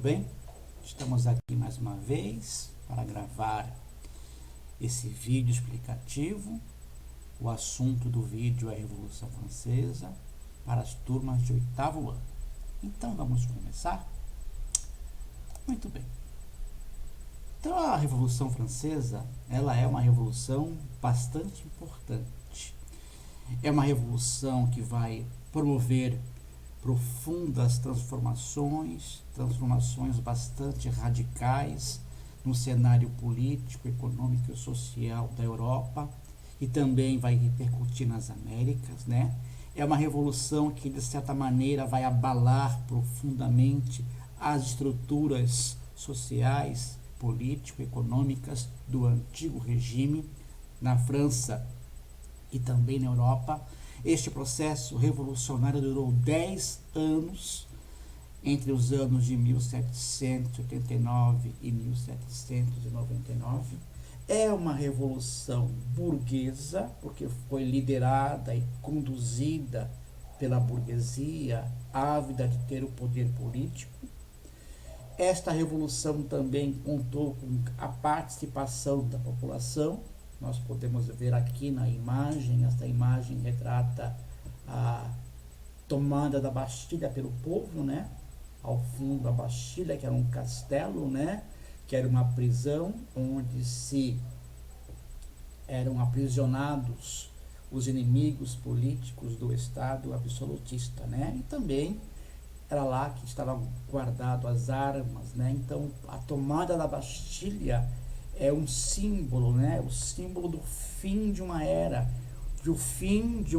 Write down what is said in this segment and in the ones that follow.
bem? Estamos aqui mais uma vez para gravar esse vídeo explicativo. O assunto do vídeo é a Revolução Francesa para as turmas de 8º ano. Então vamos começar? Muito bem. Então a Revolução Francesa, ela é uma revolução bastante importante. É uma revolução que vai promover profundas transformações bastante radicais no cenário político, econômico e social da Europa, e também vai repercutir nas Américas, né? É uma revolução que, de certa maneira, vai abalar profundamente as estruturas sociais, político-econômicas do antigo regime na França e também na Europa. Este processo revolucionário durou 10 anos, entre os anos de 1789 e 1799. É uma revolução burguesa, porque foi liderada e conduzida pela burguesia, ávida de ter o poder político. Esta revolução também contou com a participação da população. Nós podemos ver aqui na imagem, esta imagem retrata a tomada da Bastilha pelo povo, né? Ao fundo a Bastilha, que era um castelo, né? Que era uma prisão onde se eram aprisionados os inimigos políticos do Estado absolutista, né? E também era lá que estavam guardadas as armas, né? Então a tomada da Bastilha é um símbolo, né? O símbolo do fim de uma era, do fim de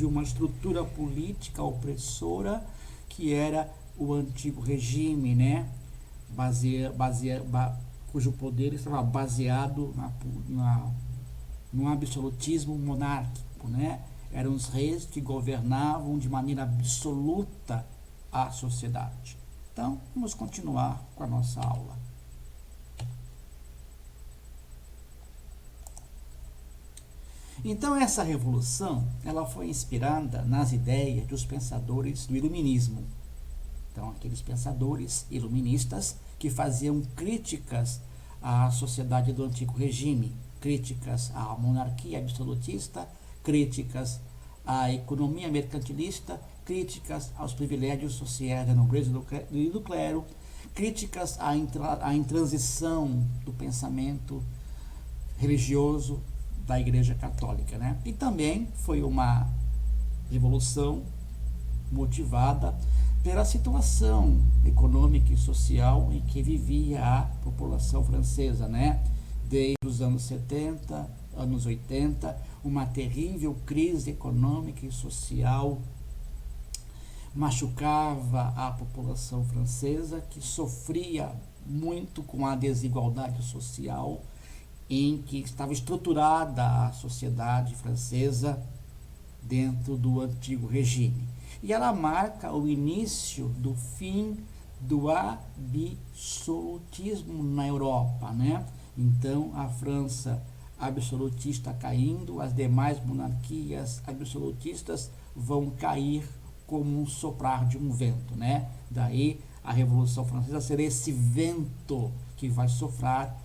uma estrutura política opressora que era o antigo regime, né? Cujo poder estava baseado no absolutismo monárquico, né? Eram os reis que governavam de maneira absoluta a sociedade. Então, vamos continuar com a nossa aula. Então, essa revolução, ela foi inspirada nas ideias dos pensadores do iluminismo. Então, aqueles pensadores iluministas que faziam críticas à sociedade do antigo regime, críticas à monarquia absolutista, críticas à economia mercantilista, críticas aos privilégios sociais da nobreza e do clero, críticas à intransição do pensamento religioso da Igreja Católica, né? E também foi uma revolução motivada pela situação econômica e social em que vivia a população francesa, né? Desde os anos 70, anos 80, uma terrível crise econômica e social machucava a população francesa, que sofria muito com a desigualdade social em que estava estruturada a sociedade francesa dentro do antigo regime. E ela marca o início do fim do absolutismo na Europa, né? Então, a França absolutista caindo, as demais monarquias absolutistas vão cair como um soprar de um vento, né? Daí, a Revolução Francesa será esse vento que vai soprar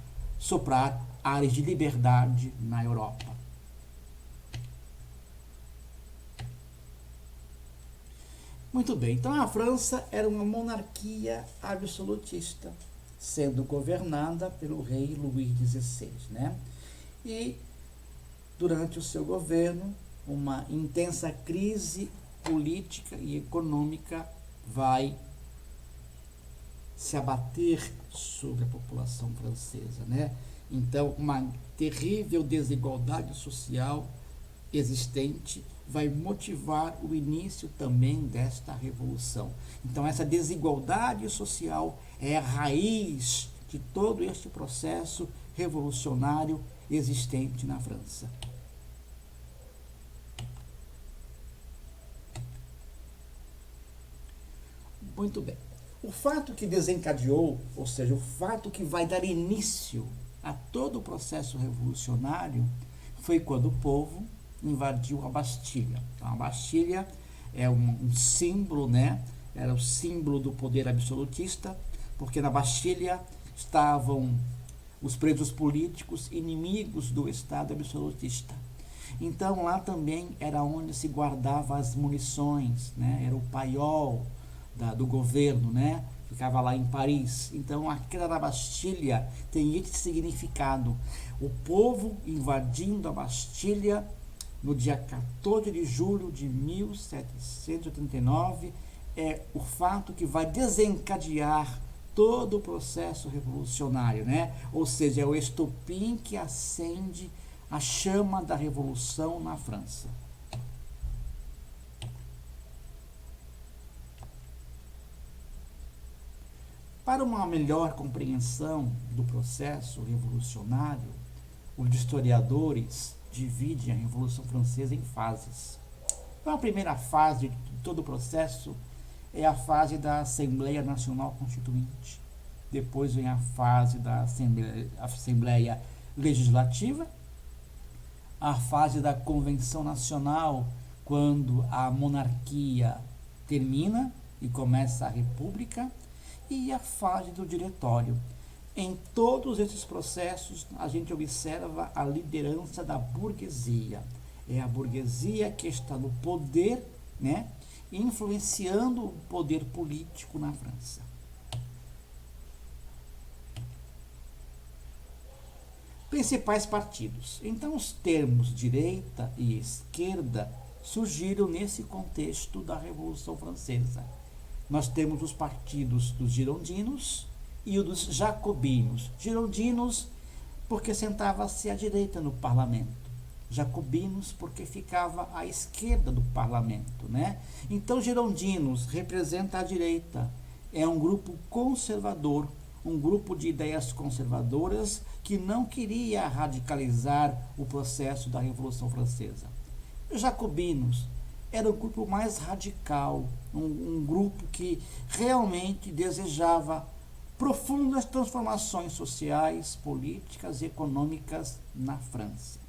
áreas de liberdade na Europa. Muito bem, então a França era uma monarquia absolutista, sendo governada pelo rei Luís XVI, né? E durante o seu governo, uma intensa crise política e econômica vai se abater sobre a população francesa, né? Então, uma terrível desigualdade social existente vai motivar o início também desta revolução. Então, essa desigualdade social é a raiz de todo este processo revolucionário existente na França. Muito bem. O fato que desencadeou, ou seja, o fato que vai dar início a todo o processo revolucionário, foi quando o povo invadiu a Bastilha. Então, a Bastilha é um símbolo, né? Era o símbolo do poder absolutista, porque na Bastilha estavam os presos políticos inimigos do Estado absolutista. Então lá também era onde se guardava as munições, né? Era o paiol do governo, né? Ficava lá em Paris. Então a queda da Bastilha tem esse significado. O povo invadindo a Bastilha no dia 14 de julho de 1789 é o fato que vai desencadear todo o processo revolucionário, né? Ou seja, é o estopim que acende a chama da revolução na França. Para uma melhor compreensão do processo revolucionário, os historiadores dividem a Revolução Francesa em fases. Então, a primeira fase de todo o processo é a fase da Assembleia Nacional Constituinte. Depois vem a fase da Assembleia Legislativa, a fase da Convenção Nacional, quando a monarquia termina e começa a república, e a fase do diretório. Em todos esses processos, a gente observa a liderança da burguesia. É a burguesia que está no poder, né, influenciando o poder político na França. Principais partidos. Então, os termos direita e esquerda surgiram nesse contexto da Revolução Francesa. Nós temos os partidos dos girondinos e o dos jacobinos. Girondinos porque sentava-se à direita no parlamento. Jacobinos porque ficava à esquerda do parlamento, né? Então, girondinos representa a direita. É um grupo conservador, um grupo de ideias conservadoras que não queria radicalizar o processo da Revolução Francesa. Os jacobinos era o grupo mais radical, um grupo que realmente desejava profundas transformações sociais, políticas e econômicas na França.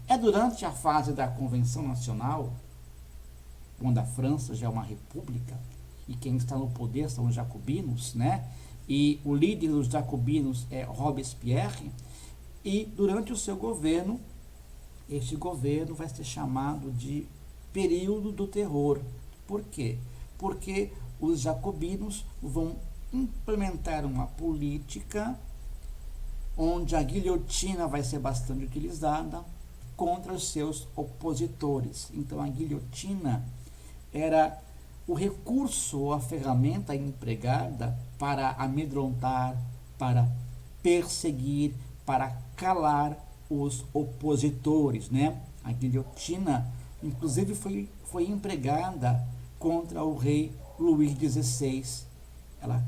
É durante a fase da Convenção Nacional, quando a França já é uma república, e quem está no poder são os jacobinos, né? E o líder dos jacobinos é Robespierre, e durante o seu governo, este governo vai ser chamado de período do terror. Por quê? Porque os jacobinos vão implementar uma política onde a guilhotina vai ser bastante utilizada contra os seus opositores. Então, a guilhotina era o recurso ou a ferramenta empregada para amedrontar, para perseguir, para calar os opositores, né? A guilhotina, inclusive, foi empregada contra o rei Luís XVI. Ela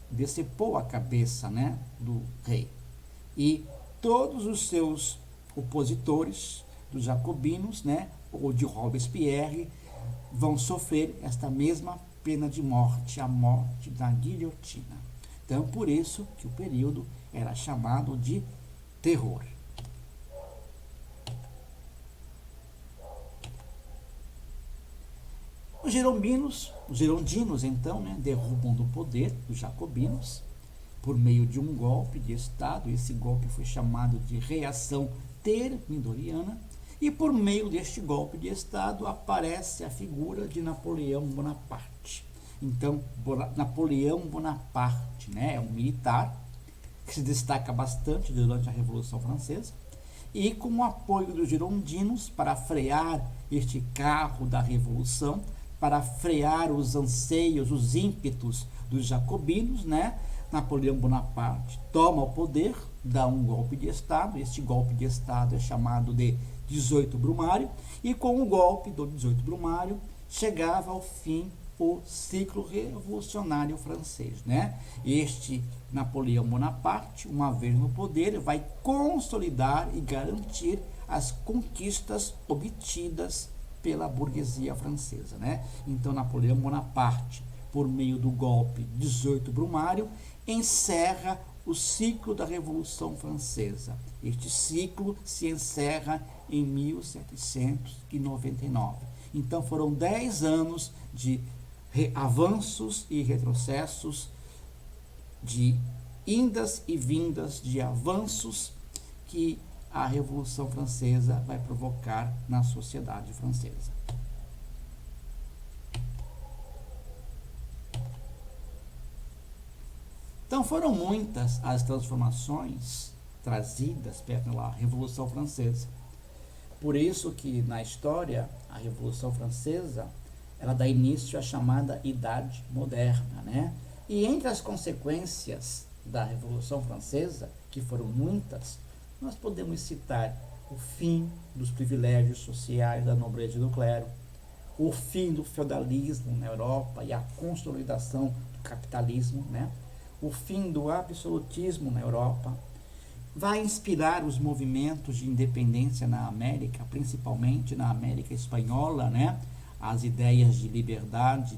decepou a cabeça, né, do rei. E todos os seus opositores, dos jacobinos, né, ou de Robespierre, vão sofrer esta mesma pena de morte, a morte da guilhotina. Então, por isso que o período era chamado de terror. Os girondinos, então, né, derrubam do poder os jacobinos por meio de um golpe de Estado. Esse golpe foi chamado de reação termidoriana, e por meio deste golpe de Estado aparece a figura de Napoleão Bonaparte. Então, Napoleão Bonaparte, né, é um militar que se destaca bastante durante a Revolução Francesa, e com o apoio dos girondinos para frear este carro da Revolução, para frear os anseios, os ímpetos dos jacobinos, né? Napoleão Bonaparte toma o poder, dá um golpe de Estado. Este golpe de Estado é chamado de 18 Brumário, e com o golpe do 18 Brumário chegava ao fim o ciclo revolucionário francês, né? Este Napoleão Bonaparte, uma vez no poder, vai consolidar e garantir as conquistas obtidas pela burguesia francesa, né? Então, Napoleão Bonaparte, por meio do golpe 18 Brumário, encerra o ciclo da Revolução Francesa. Este ciclo se encerra em 1799. Então, foram 10 anos de avanços e retrocessos de indas e vindas, de avanços que a Revolução Francesa vai provocar na sociedade francesa. Então foram muitas as transformações trazidas pela Revolução Francesa. Por isso que na história a Revolução Francesa ela dá início à chamada Idade Moderna, né? E entre as consequências da Revolução Francesa, que foram muitas, nós podemos citar o fim dos privilégios sociais da nobreza e do clero, o fim do feudalismo na Europa e a consolidação do capitalismo, né? O fim do absolutismo na Europa. Vai inspirar os movimentos de independência na América, principalmente na América Espanhola, né? As ideias de liberdade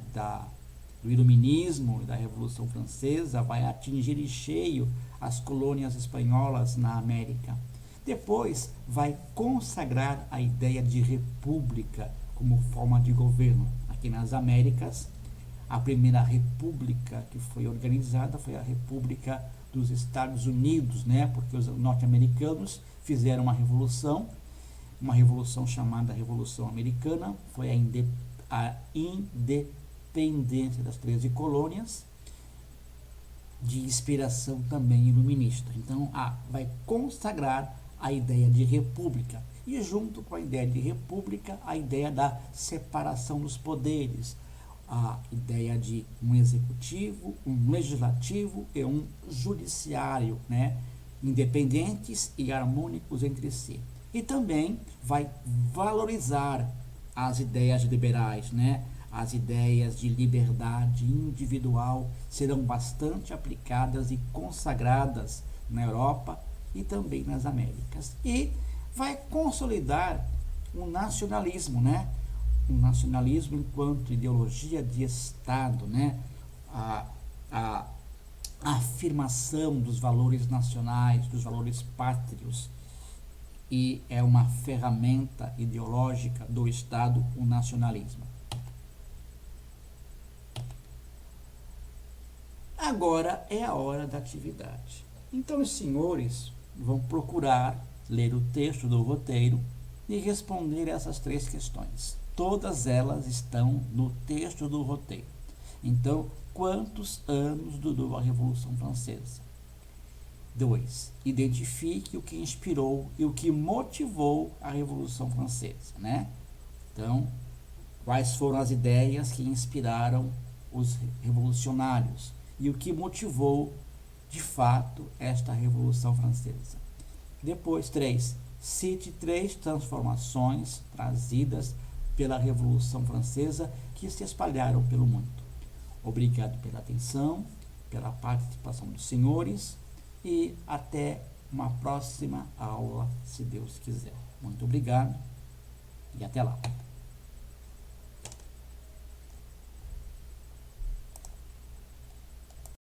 do Iluminismo e da Revolução Francesa vai atingir em cheio as colônias espanholas na América. Depois vai consagrar a ideia de república como forma de governo. Aqui nas Américas, a primeira república que foi organizada foi a República dos Estados Unidos, né? Porque os norte-americanos fizeram uma revolução chamada Revolução Americana, foi a independência das 13 colônias, de inspiração também iluminista. Então, vai consagrar a ideia de república e, junto com a ideia de república, a ideia da separação dos poderes, a ideia de um executivo, um legislativo e um judiciário, né, independentes e harmônicos entre si. E também vai valorizar as ideias liberais, né? As ideias de liberdade individual serão bastante aplicadas e consagradas na Europa e também nas Américas. E vai consolidar o nacionalismo, né? O nacionalismo enquanto ideologia de Estado, né? A afirmação dos valores nacionais, dos valores pátrios, e é uma ferramenta ideológica do Estado, o nacionalismo. Agora é a hora da atividade. Então os senhores vão procurar ler o texto do roteiro e responder essas 3 questões. Todas elas estão no texto do roteiro. Então, quantos anos durou a Revolução Francesa? 2. Identifique o que inspirou e o que motivou a Revolução Francesa, né? Então, quais foram as ideias que inspiraram os revolucionários e o que motivou, de fato, esta Revolução Francesa. Depois, 3. Cite 3 transformações trazidas pela Revolução Francesa que se espalharam pelo mundo. Obrigado pela atenção, pela participação dos senhores e até uma próxima aula, se Deus quiser. Muito obrigado e até lá.